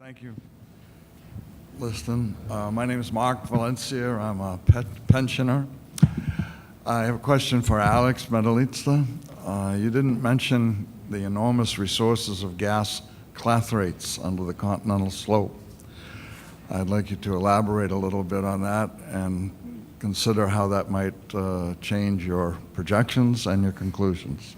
Thank you, Lyston. My name is Mark Valencia. I'm a pensioner. I have a question for Alex Metelitsa. You didn't mention the enormous resources of gas clathrates under the continental slope. I'd like you to elaborate a little bit on that and consider how that might change your projections and your conclusions.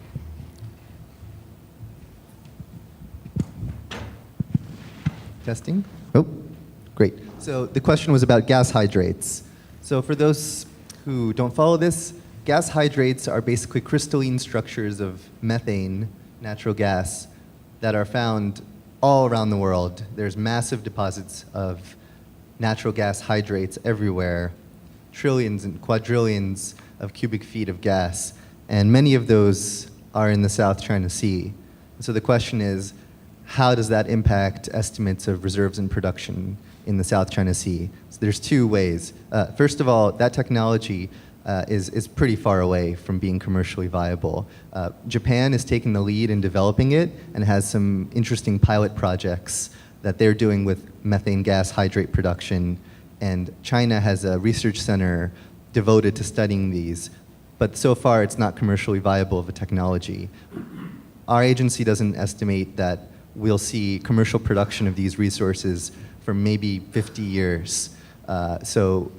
Testing? Oh, great. So the question was about gas hydrates. So for those who don't follow this, gas hydrates are basically crystalline structures of methane, natural gas, that are found all around the world. There's massive deposits of natural gas hydrates everywhere, trillions and quadrillions of cubic feet of gas, and many of those are in the South China Sea. So the question is, how does that impact estimates of reserves and production in the South China Sea? So there's two ways. First of all, that technology is pretty far away from being commercially viable. Japan is taking the lead in developing it and has some interesting pilot projects that they're doing with methane gas hydrate production. And China has a research center devoted to studying these. But so far, it's not commercially viable of a technology. Our agency doesn't estimate that we'll see commercial production of these resources for maybe 50 years. So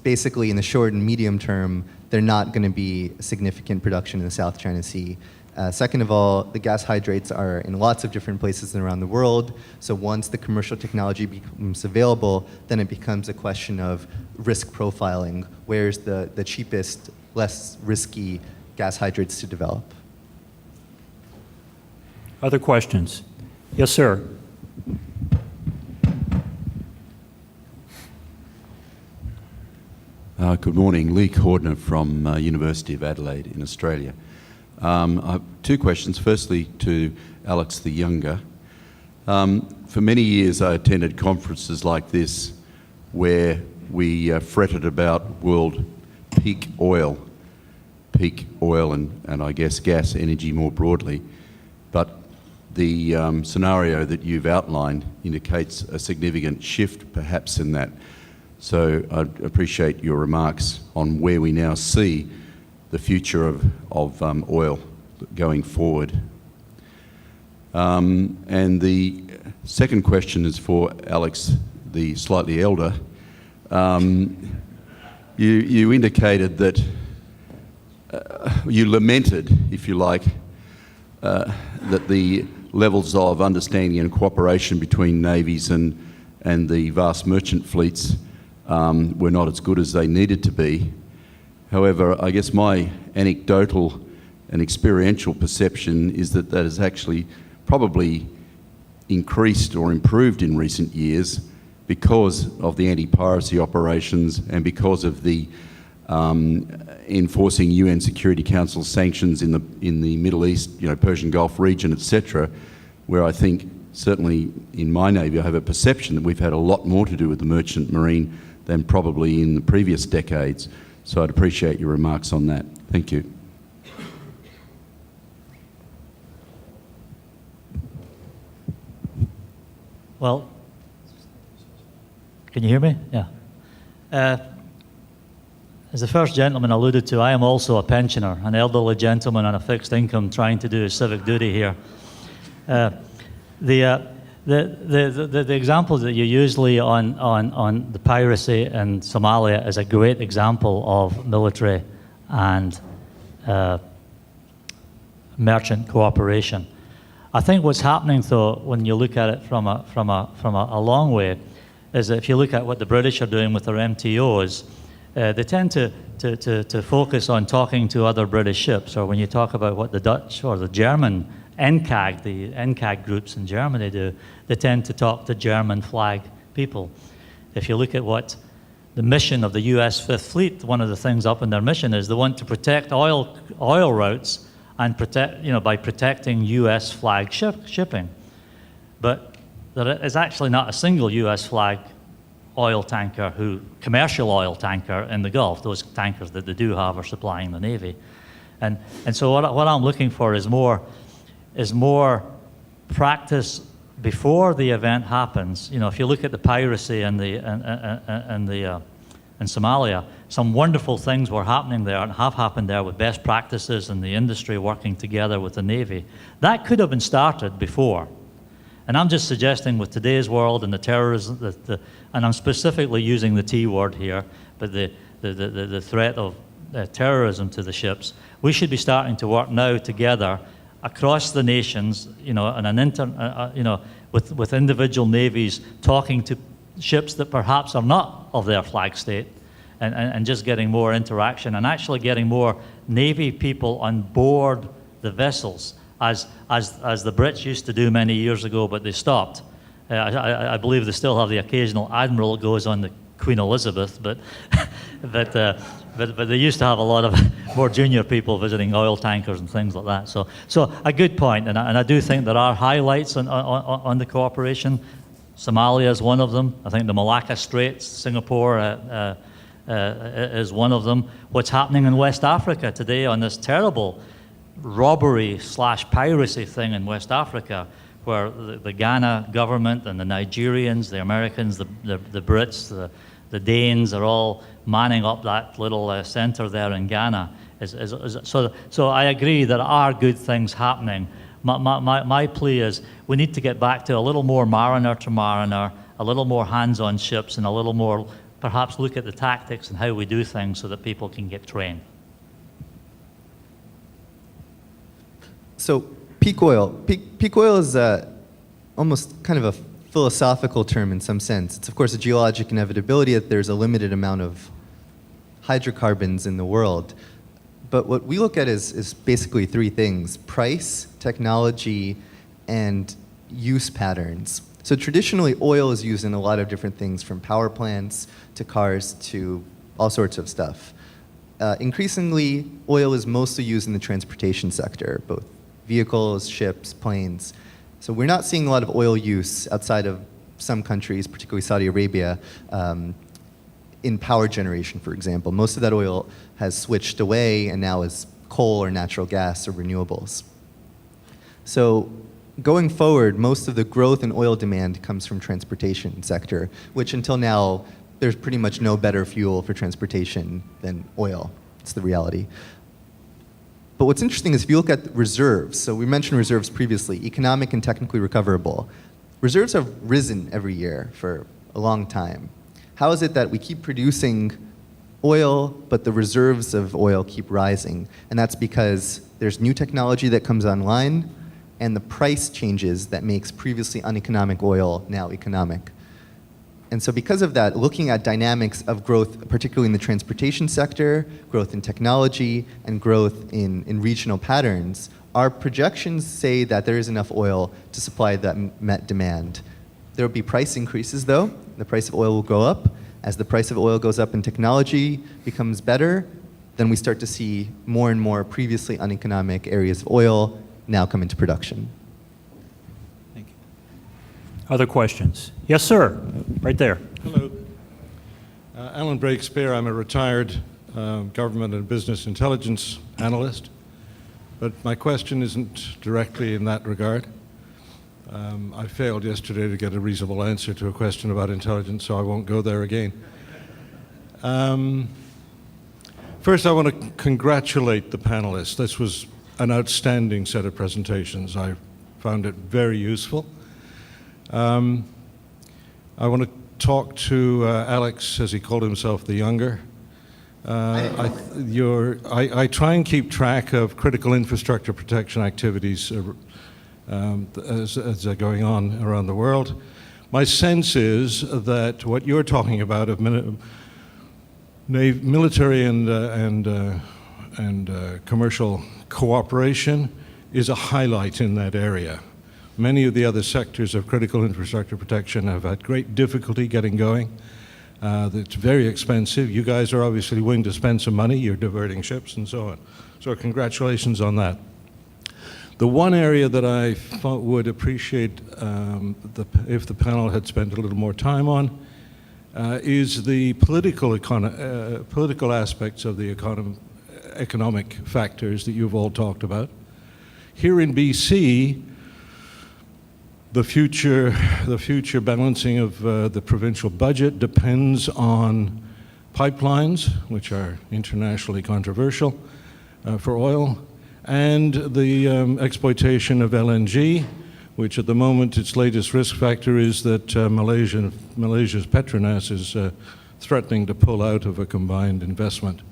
basically, in the short and medium term, they're not going to be significant production in the South China Sea. Second of all, the gas hydrates are in lots of different places around the world. So once the commercial technology becomes available, then it becomes a question of risk profiling. Where's the cheapest, less risky gas hydrates to develop? Other questions? Yes, sir. Good morning. Lee Cordner from University of Adelaide in Australia. I have two questions. Firstly, to Alex the Younger. For many years, I attended conferences like this where we fretted about world peak oil and I guess gas energy more broadly. But the scenario that you've outlined indicates a significant shift perhaps in that. So I'd appreciate your remarks on where we now see the future of oil going forward. And the second question is for Alex, the slightly elder. You indicated that you lamented, if you like, that the levels of understanding and cooperation between navies and the vast merchant fleets were not as good as they needed to be. However, I guess my anecdotal and experiential perception is that that has actually probably increased or improved in recent years because of the anti-piracy operations and because of the enforcing UN Security Council sanctions in the Middle East, Persian Gulf region, etc., where I think certainly in my Navy I have a perception that we've had a lot more to do with the merchant marine than probably in the previous decades. So I'd appreciate your remarks on that. Thank you. Well, can you hear me? Yeah. As the first gentleman alluded to, I am also a pensioner, an elderly gentleman on a fixed income trying to do his civic duty here. The example that you usually on the piracy in Somalia is a great example of military and merchant cooperation. I think what's happening, though, when you look at it from a long way, is that if you look at what the British are doing with their MTOs, they tend to focus on talking to other British ships, or when you talk about what the Dutch or the German NCAG, the NCAG groups in Germany do, they tend to talk to German flag people. If you look at what the mission of the US Fifth Fleet, one of the things up in their mission is they want to protect oil routes and by protecting US flag shipping. But there is actually not a single US flag commercial oil tanker in the Gulf. Those tankers that they do have are supplying the Navy. And so what I'm looking for is more practice before the event happens, if you look at the piracy in Somalia, some wonderful things were happening there and have happened there with best practices and the industry working together with the Navy. That could have been started before. And I'm just suggesting with today's world and the terrorism, and I'm specifically using the T word here, but the threat of terrorism to the ships, we should be starting to work now together across the nations, and with individual navies talking to ships that perhaps are not of their flag state, and just getting more interaction and actually getting more Navy people on board the vessels, as the Brits used to do many years ago, but they stopped. I believe they still have the occasional admiral that goes on the Queen Elizabeth, but they used to have a lot of more junior people visiting oil tankers and things like that. So a good point, and I do think there are highlights on the cooperation. Somalia is one of them. I think the Malacca Straits, Singapore is one of them. What's happening in West Africa today on this terrible robbery/piracy thing in West Africa, where the Ghana government and the Nigerians, the Americans, the Brits, the Danes are all manning up that little center there in Ghana. So I agree there are good things happening. My plea is we need to get back to a little more mariner to mariner, a little more hands-on ships, and a little more perhaps look at the tactics and how we do things so that people can get trained. So peak oil. Peak oil is almost kind of a philosophical term in some sense. It's of course a geologic inevitability that there's a limited amount of hydrocarbons in the world. But what we look at is basically three things: price, technology, and use patterns. So traditionally, oil is used in a lot of different things, from power plants to cars to all sorts of stuff. Increasingly, oil is mostly used in the transportation sector, both vehicles, ships, planes. So we're not seeing a lot of oil use outside of some countries, particularly Saudi Arabia, in power generation, for example. Most of that oil has switched away and now is coal or natural gas or renewables. So going forward, most of the growth in oil demand comes from transportation sector, which until now, there's pretty much no better fuel for transportation than oil. It's the reality. But what's interesting is if you look at reserves, so we mentioned reserves previously, economic and technically recoverable. Reserves have risen every year for a long time. How is it that we keep producing oil, but the reserves of oil keep rising? And that's because there's new technology that comes online, and the price changes that makes previously uneconomic oil now economic. And so because of that, looking at dynamics of growth, particularly in the transportation sector, growth in technology, and growth in regional patterns, our projections say that there is enough oil to supply that met demand. There will be price increases, though. The price of oil will go up. As the price of oil goes up and technology becomes better, then we start to see more and more previously uneconomic areas of oil now come into production. Thank you. Other questions? Yes, sir. Right there. Hello. Alan Breakspear. I'm a retired government and business intelligence analyst, but my question isn't directly in that regard. I failed yesterday to get a reasonable answer to a question about intelligence, so I won't go there again. First, I want to congratulate the panelists. This was an outstanding set of presentations. I found it very useful. I want to talk to Alex, as he called himself, the younger. I try and keep track of critical infrastructure protection activities as they're going on around the world. My sense is that what you're talking about of military and commercial cooperation is a highlight in that area. Many of the other sectors of critical infrastructure protection have had great difficulty getting going. It's very expensive. You guys are obviously willing to spend some money. You're diverting ships and so on. So congratulations on that. The one area that I would appreciate if the panel had spent a little more time on is the political aspects of the economic factors that you've all talked about. Here in BC, The future balancing of the provincial budget depends on pipelines, which are internationally controversial for oil, and the exploitation of LNG, which at the moment its latest risk factor is that Malaysia's Petronas is threatening to pull out of a combined investment.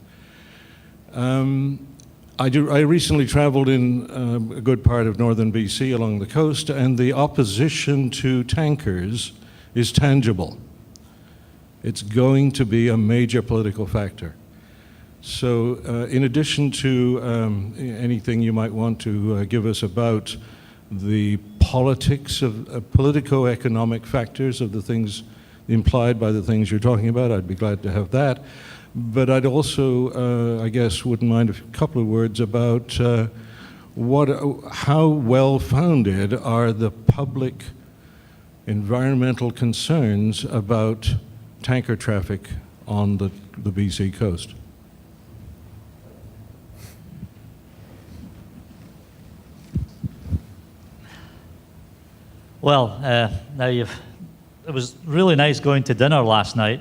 I recently traveled in a good part of northern BC along the coast, and the opposition to tankers is tangible. It's going to be a major political factor. So in addition to anything you might want to give us about the politics of politico-economic factors of the things implied by the things you're talking about, I'd be glad to have that. But I'd also, I guess, wouldn't mind a couple of words about how well-founded are the public environmental concerns about tanker traffic on the BC coast. Well, it was really nice going to dinner last night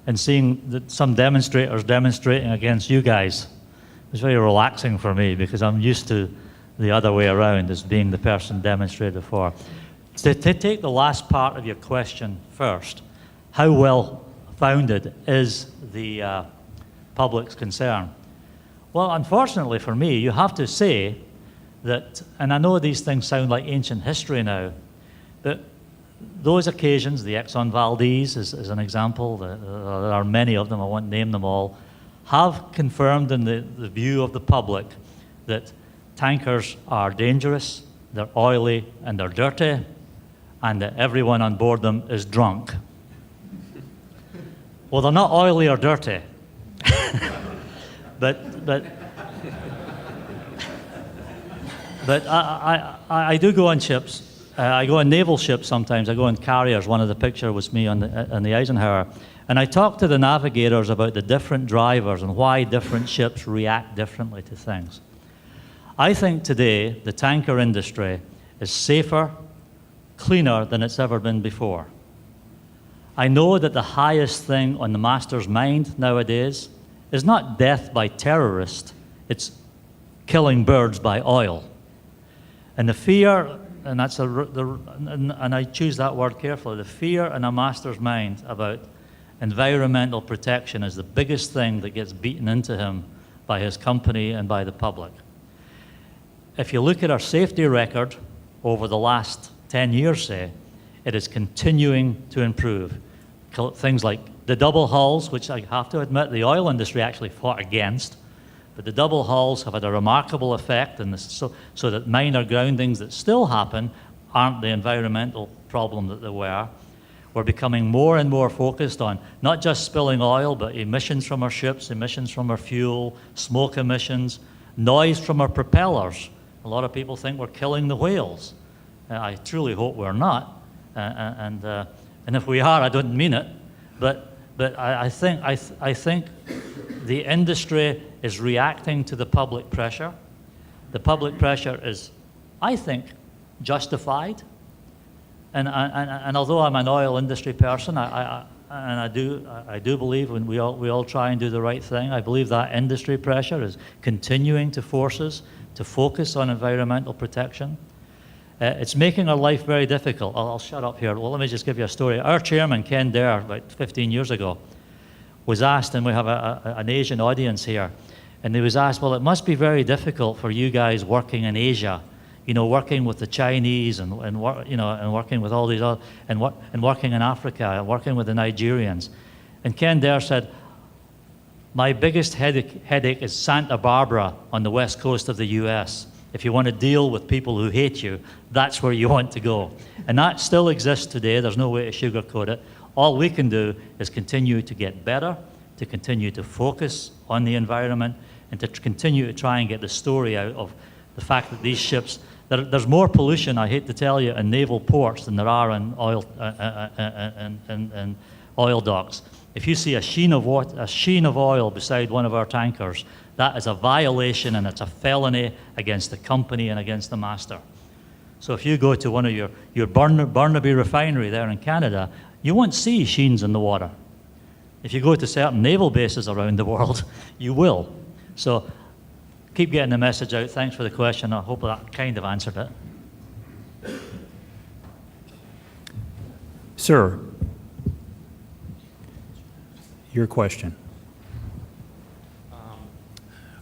and seeing some demonstrators demonstrating against you guys. It was very relaxing for me because I'm used to the other way around, as being the person demonstrated for. To take the last part of your question first, how well founded is the public's concern? Well, unfortunately for me, you have to say that, and I know these things sound like ancient history now, but those occasions, the Exxon Valdez is an example, there are many of them, I won't name them all, have confirmed in the view of the public that tankers are dangerous, they're oily, and they're dirty, and that everyone on board them is drunk. Well, they're not oily or dirty, but I do go on ships. I go on naval ships sometimes. I go on carriers. One of the pictures was me on the Eisenhower. And I talk to the navigators about the different drivers and why different ships react differently to things. I think today the tanker industry is safer, cleaner than it's ever been before. I know that the highest thing on the master's mind nowadays is not death by terrorists, it's killing birds by oil. And the fear, and and I choose that word carefully, the fear in a master's mind about environmental protection is the biggest thing that gets beaten into him by his company and by the public. If you look at our safety record over the last 10 years, say, it is continuing to improve. Things like the double hulls, which I have to admit the oil industry actually fought against, but the double hulls have had a remarkable effect, and so that minor groundings that still happen aren't the environmental problem that they were. We're becoming more and more focused on not just spilling oil, but emissions from our ships, emissions from our fuel, smoke emissions, noise from our propellers. A lot of people think we're killing the whales. I truly hope we're not, and if we are, I don't mean it. But I think the industry is reacting to the public pressure. The public pressure is, I think, justified. And although I'm an oil industry person, I do believe when we all try and do the right thing, I believe that industry pressure is continuing to force us to focus on environmental protection. It's making our life very difficult. I'll shut up here. Well, let me just give you a story. Our chairman, Ken Dare, about 15 years ago, was asked, and we have an Asian audience here, and he was asked, well, it must be very difficult for you guys working in Asia, working with the Chinese and working with all these other, and working in Africa, and working with the Nigerians. And Ken Dare said, my biggest headache is Santa Barbara on the west coast of the US. If you want to deal with people who hate you, that's where you want to go. And that still exists today. There's no way to sugarcoat it. All we can do is continue to get better, to continue to focus on the environment, and to continue to try and get the story out of the fact that these ships, there's more pollution, I hate to tell you, in naval ports than there are in oil docks. If you see a sheen of oil beside one of our tankers, that is a violation and it's a felony against the company and against the master. So if you go to one of your Burnaby refinery there in Canada, you won't see sheens in the water. If you go to certain naval bases around the world, you will. So keep getting the message out. Thanks for the question. I hope that kind of answered it. Sir, your question.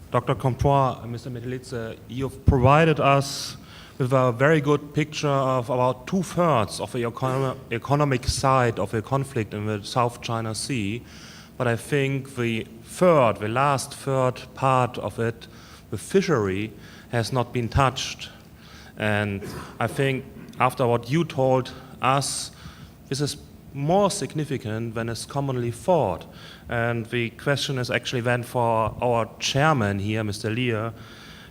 Dr. Comtois, Mr. Metelitsa, you've provided us with a very good picture of about 2/3 of the economic side of the conflict in the South China Sea. But I think the last third part of it, the fishery, has not been touched. And I think after what you told us, this is more significant than is commonly thought. And the question is actually then for our chairman here, Mr. Lear.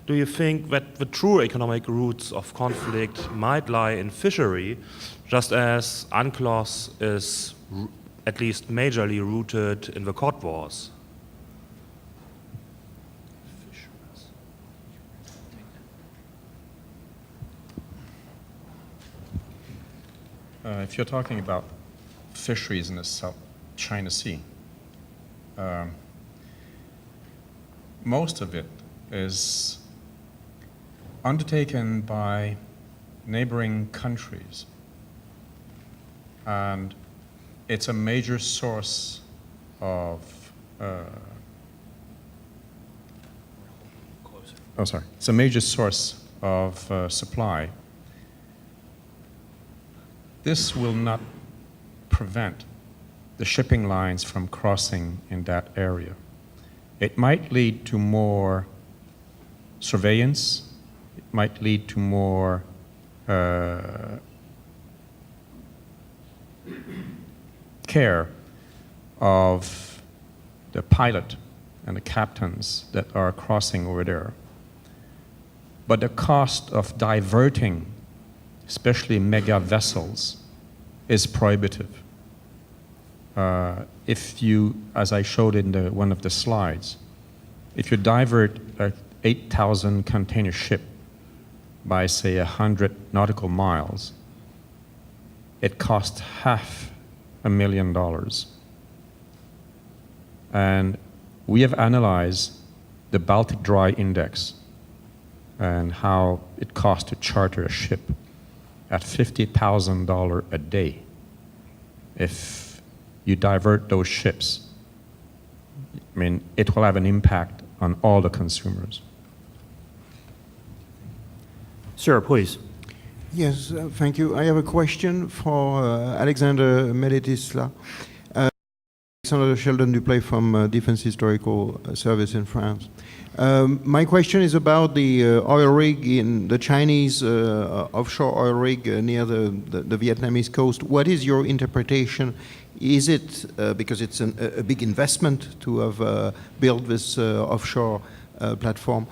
Do you think that the true economic roots of conflict might lie in fishery, just as UNCLOS is at least majorly rooted in the cod wars? If you're talking about fisheries in the South China Sea, most of it is undertaken by neighboring countries, and it's a major source of it's a major source of supply. This will not prevent the shipping lines from crossing in that area. It might lead to more surveillance. It might lead to more care of the pilot and the captains that are crossing over there. But the cost of diverting, especially mega vessels, is prohibitive. If you, as I showed in one of the slides, if you divert an 8,000 container ship by, say, 100 nautical miles, it costs $500,000. And we have analyzed the Baltic Dry Index and how it costs to charter a ship at $50,000 a day. If you divert those ships, I mean, it will have an impact on all the consumers. Sir, please. Yes, thank you. I have a question for Alexander Metelitsa. Alexander Sheldon Duplay from Defense Historical Service in France. My question is about the oil rig in the Chinese offshore oil rig near the Vietnamese coast. What is your interpretation? Is it, because it's a big investment to have built this offshore platform,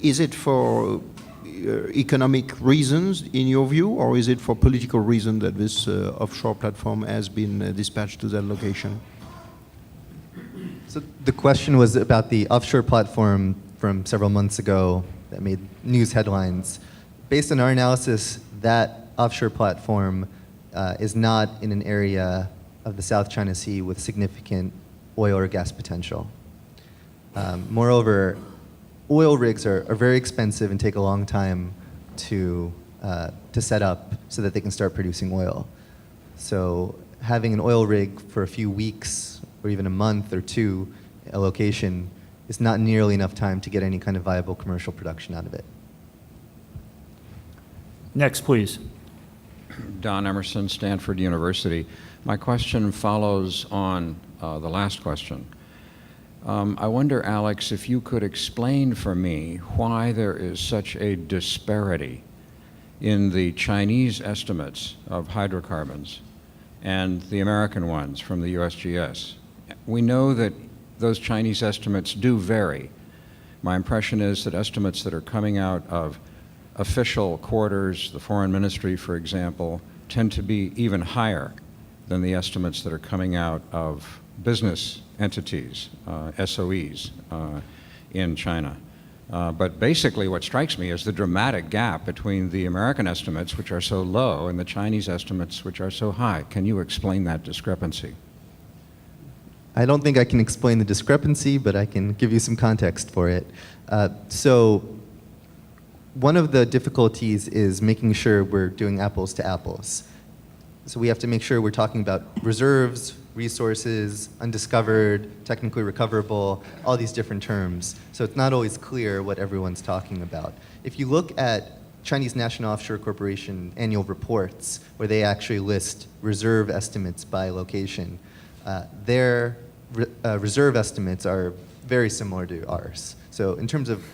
is it for economic reasons in your view, or is it for political reason that this offshore platform has been dispatched to that location? So the question was about the offshore platform from several months ago that made news headlines. Based on our analysis, that offshore platform is not in an area of the South China Sea with significant oil or gas potential. Moreover, oil rigs are very expensive and take a long time to set up so that they can start producing oil. So having an oil rig for a few weeks or even a month or two, a location, is not nearly enough time to get any kind of viable commercial production out of it. Next, please. Don Emerson, Stanford University. My question follows on the last question. I wonder, Alex, if you could explain for me why there is such a disparity in the Chinese estimates of hydrocarbons and the American ones from the USGS. We know that those Chinese estimates do vary. My impression is that estimates that are coming out of official quarters, the foreign ministry, for example, tend to be even higher than the estimates that are coming out of business entities, SOEs, in China. But basically what strikes me is the dramatic gap between the American estimates, which are so low, and the Chinese estimates, which are so high. Can you explain that discrepancy? I don't think I can explain the discrepancy, but I can give you some context for it. So one of the difficulties is making sure we're doing apples to apples. So we have to make sure we're talking about reserves, resources, undiscovered, technically recoverable, all these different terms. So it's not always clear what everyone's talking about. If you look at Chinese National Offshore Corporation annual reports, where they actually list reserve estimates by location, their reserve estimates are very similar to ours. So in terms of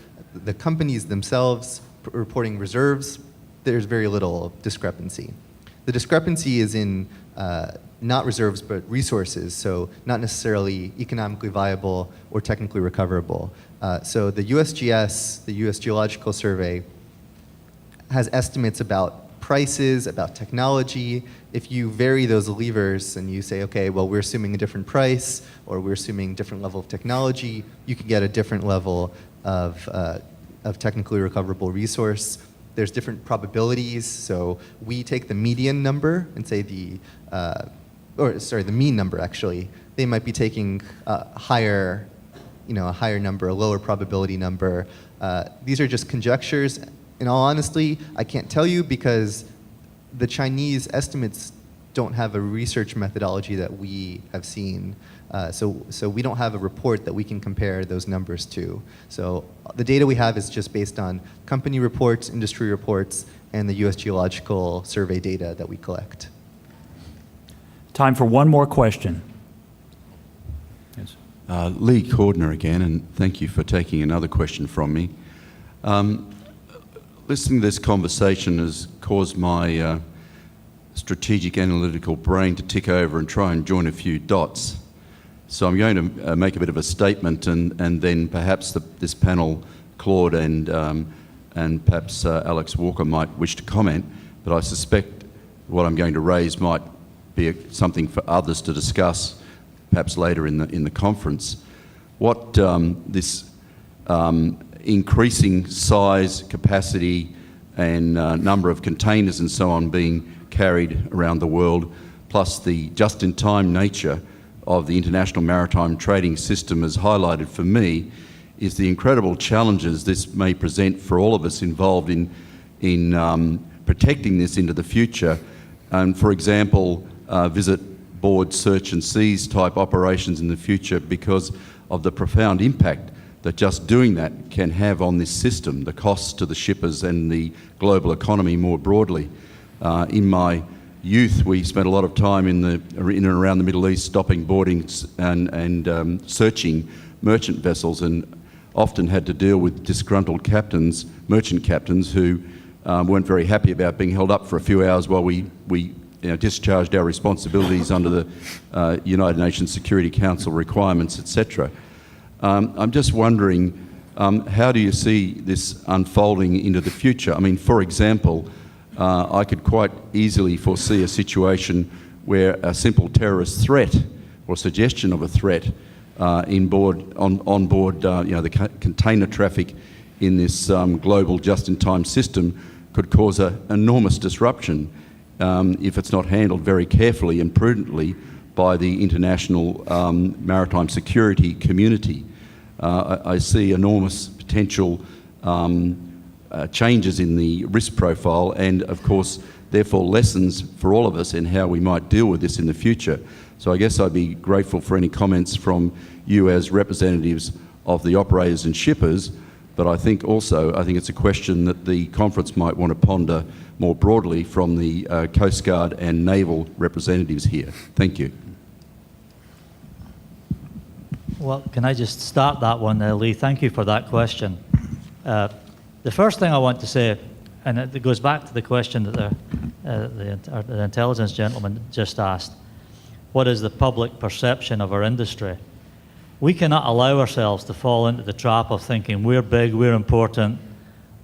the companies themselves reporting reserves, there's very little discrepancy. The discrepancy is in not reserves, but resources, so not necessarily economically viable or technically recoverable. So the USGS, the US Geological Survey, has estimates about prices, about technology. If you vary those levers and you say, okay, well, we're assuming a different price, or we're assuming a different level of technology, you can get a different level of technically recoverable resource. There's different probabilities, so we take the median number and say the mean number actually. They might be taking a higher number, a lower probability number. These are just conjectures. In all honesty, I can't tell you because the Chinese estimates don't have a research methodology that we have seen. So we don't have a report that we can compare those numbers to. So the data we have is just based on company reports, industry reports, and the US Geological Survey data that we collect. Time for one more question. Yes. Lee Cordner again, and thank you for taking another question from me. Listening to this conversation has caused my strategic analytical brain to tick over and try and join a few dots. So I'm going to make a bit of a statement, and then perhaps this panel, Claude and perhaps Alex Walker might wish to comment, but I suspect what I'm going to raise might be something for others to discuss perhaps later in the conference. What this increasing size, capacity, and number of containers and so on being carried around the world, plus the just-in-time nature of the international maritime trading system has highlighted for me is the incredible challenges this may present for all of us involved in protecting this into the future. And for example, visit board search and seize type operations in the future because of the profound impact that just doing that can have on this system, the costs to the shippers and the global economy more broadly. In my youth, we spent a lot of time in and around the Middle East stopping, boarding and searching merchant vessels, and often had to deal with disgruntled captains, merchant captains, who weren't very happy about being held up for a few hours while we discharged our responsibilities under the United Nations Security Council requirements, etc. I'm just wondering, how do you see this unfolding into the future? I mean, for example, I could quite easily foresee a situation where a simple terrorist threat or suggestion of a threat on board the container traffic in this global just-in-time system could cause an enormous disruption if it's not handled very carefully and prudently by the international maritime security community. I see enormous potential changes in the risk profile and, of course, therefore lessons for all of us in how we might deal with this in the future. So I guess I'd be grateful for any comments from you as representatives of the operators and shippers, but I think it's a question that the conference might want to ponder more broadly from the Coast Guard and naval representatives here. Thank you. Well, can I just start that one, Lee? Thank you for that question. The first thing I want to say, and it goes back to the question that the intelligence gentleman just asked, what is the public perception of our industry? We cannot allow ourselves to fall into the trap of thinking we're big, we're important,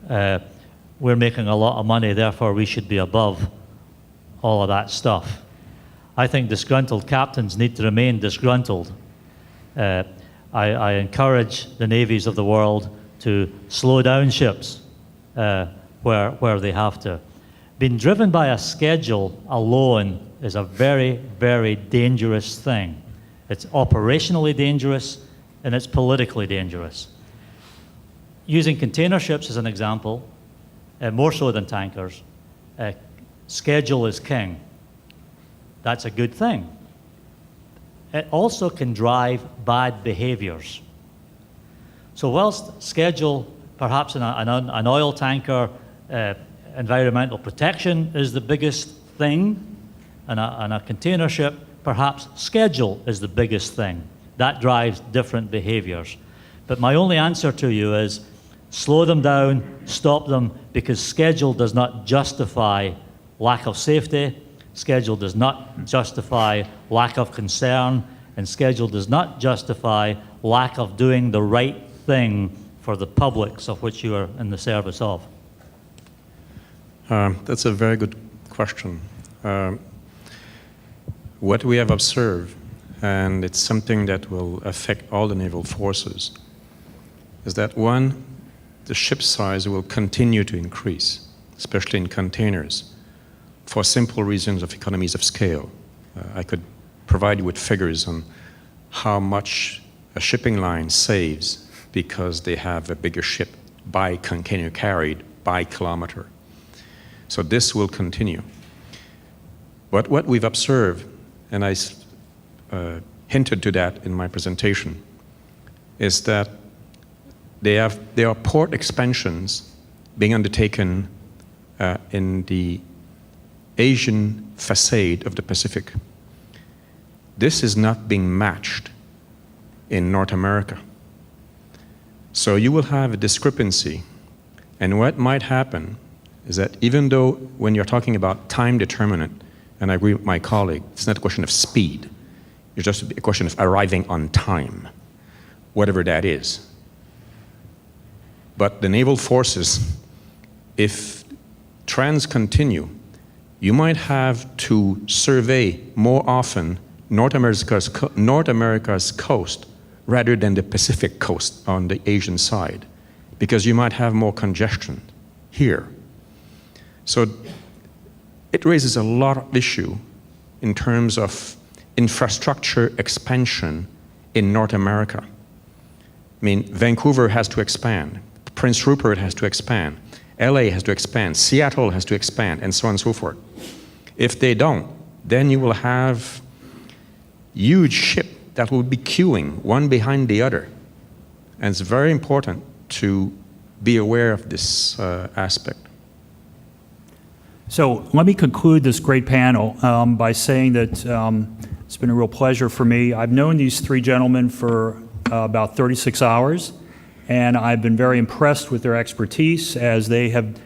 we're making a lot of money, therefore we should be above all of that stuff. I think disgruntled captains need to remain disgruntled. I encourage the navies of the world to slow down ships where they have to. Being driven by a schedule alone is a very, very dangerous thing. It's operationally dangerous and it's politically dangerous. Using container ships as an example, more so than tankers, schedule is king. That's a good thing. It also can drive bad behaviors. So whilst schedule, perhaps in an oil tanker, environmental protection is the biggest thing, and a container ship, perhaps schedule is the biggest thing. That drives different behaviors. But my only answer to you is slow them down, stop them, because schedule does not justify lack of safety, schedule does not justify lack of concern, and schedule does not justify lack of doing the right thing for the publics of which you are in the service of. That's a very good question. What we have observed, and it's something that will affect all the naval forces, is that one, the ship size will continue to increase, especially in containers, for simple reasons of economies of scale. I could provide you with figures on how much a shipping line saves because they have a bigger ship by container carried by kilometer. So this will continue. But what we've observed, and I hinted to that in my presentation, is that there are port expansions being undertaken in the Asian facade of the Pacific. This is not being matched in North America. So you will have a discrepancy, and what might happen is that even though when you're talking about time determinant, and I agree with my colleague, it's not a question of speed, it's just a question of arriving on time, whatever that is. But the naval forces, if trends continue, you might have to survey more often North America's coast rather than the Pacific coast on the Asian side, because you might have more congestion here. So it raises a lot of issue in terms of infrastructure expansion in North America. I mean, Vancouver has to expand, Prince Rupert has to expand, LA has to expand, Seattle has to expand, and so on and so forth. If they don't, then you will have huge ships that will be queuing one behind the other. And it's very important to be aware of this aspect. So let me conclude this great panel by saying that it's been a real pleasure for me. I've known these three gentlemen for about 36 hours, and I've been very impressed with their expertise as they have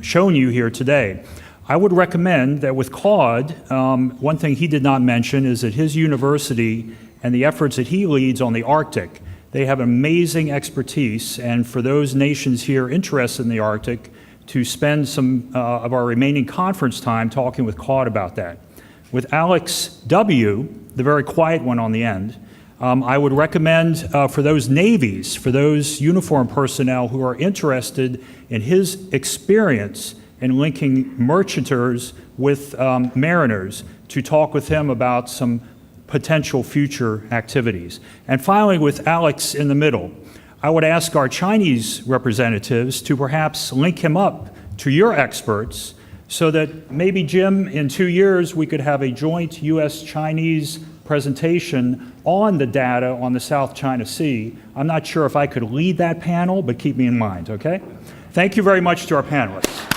shown you here today. I would recommend that with Claude, one thing he did not mention is that his university and the efforts that he leads on the Arctic, they have amazing expertise, and for those nations here interested in the Arctic, to spend some of our remaining conference time talking with Claude about that. With Alex W., the very quiet one on the end, I would recommend for those navies, for those uniformed personnel who are interested in his experience in linking merchanters with mariners, to talk with him about some potential future activities. And finally, with Alex in the middle, I would ask our Chinese representatives to perhaps link him up to your experts so that maybe, Jim, in 2 years, we could have a joint US-Chinese presentation on the data on the South China Sea. I'm not sure if I could lead that panel, but keep me in mind, okay? Thank you very much to our panelists.